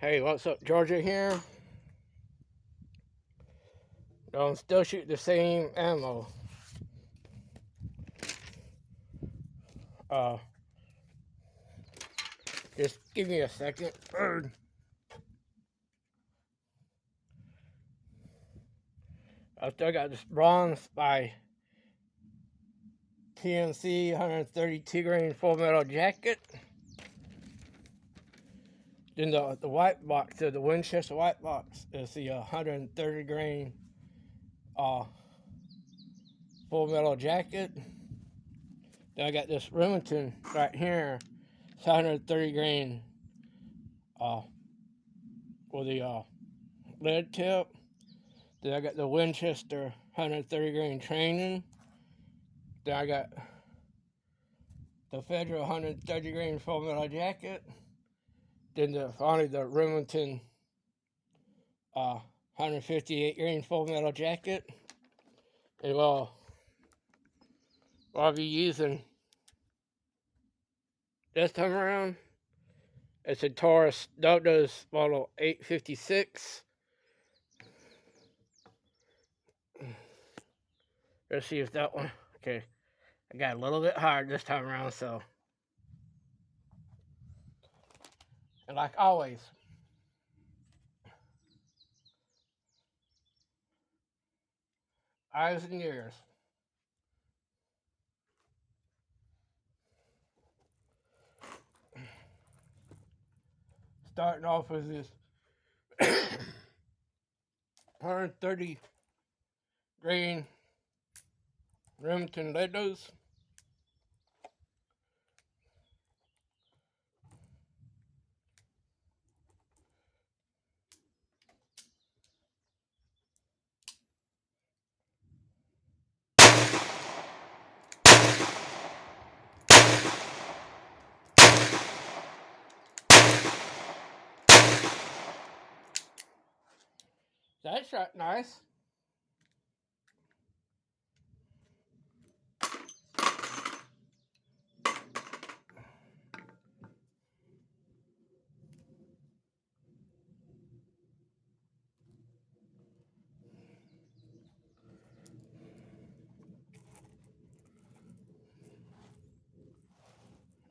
Hey, what's up, Georgia here? I'm still shooting the same ammo. Uh, just give me a second. I still got this bronze by PNC 132 grain full metal jacket. Then the white box, the Winchester white box, is the 130 grain full metal jacket. Then I got this Remington right here. It's 130 grain with the lead tip. Then I got the Winchester 130 grain training. Then I got the Federal 130 grain full metal jacket. Then finally the Remington 158 grain full metal jacket. And well, I'll be using this time around. It's a Taurus Dodos model 856. Let's see if that one. Okay, I got a little bit hard this time around, so. And like always, eyes and ears. Starting off with this 130 grain Remington Ledos. That shot nice.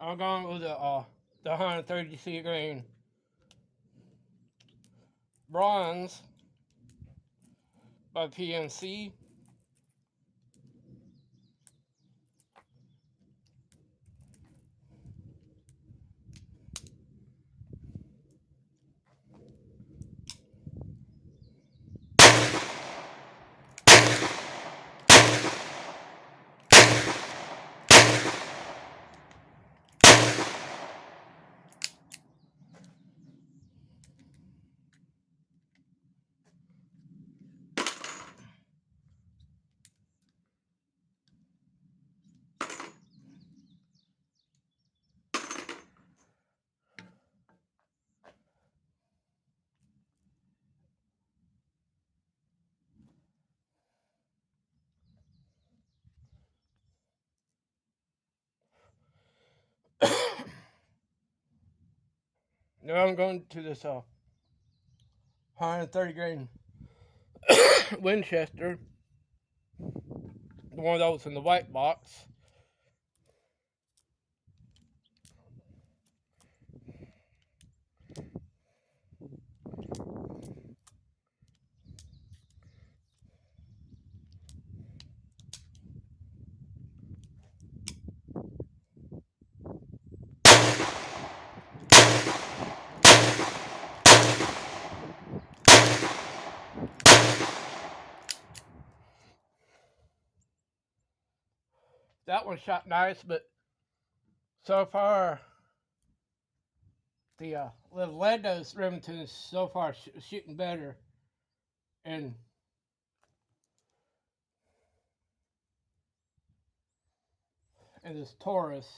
I'm going with the 130 grain bronze by PNC. Now I'm going to this 130 grain Winchester, the one that was in the white box. That one shot nice, but so far the Ledos Remington is so far shooting better, and this Taurus.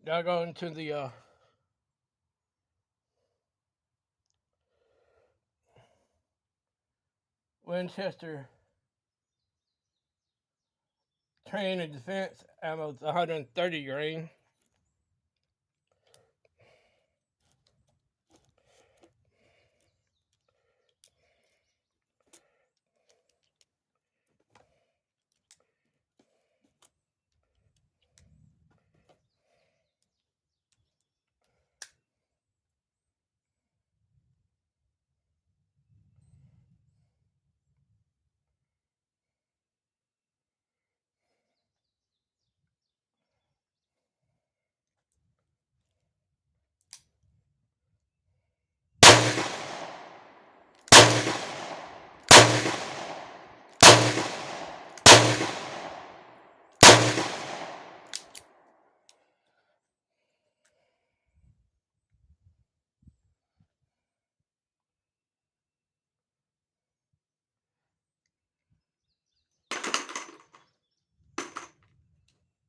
Now going to the Winchester Train and Defense ammo. It's 130 grain.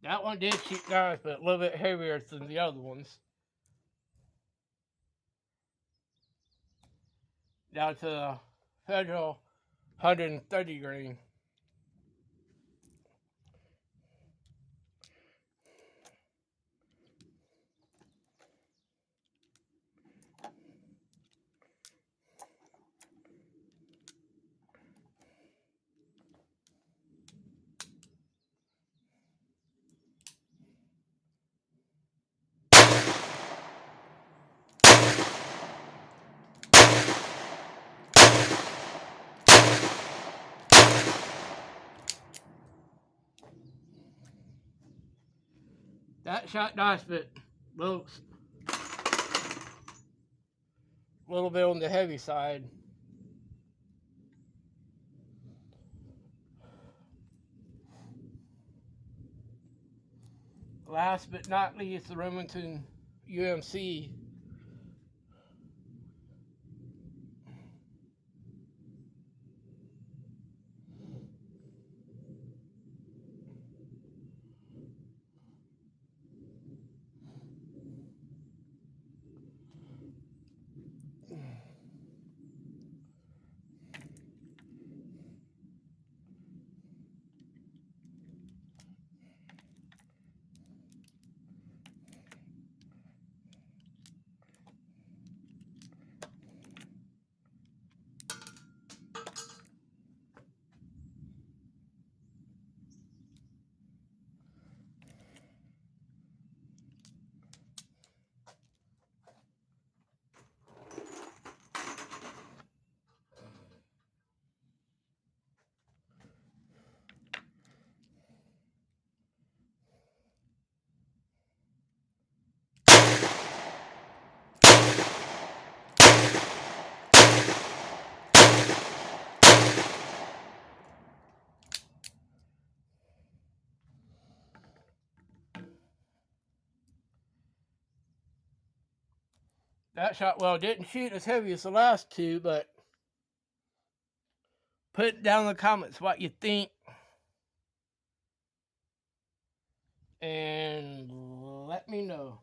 That one did shoot nice, but a little bit heavier than the other ones. Down to the Federal 130 grain. That shot nice, but little bit on the heavy side. Last but not least, the Remington UMC. That shot, well, didn't shoot as heavy as the last two, but put down in the comments what you think. And let me know.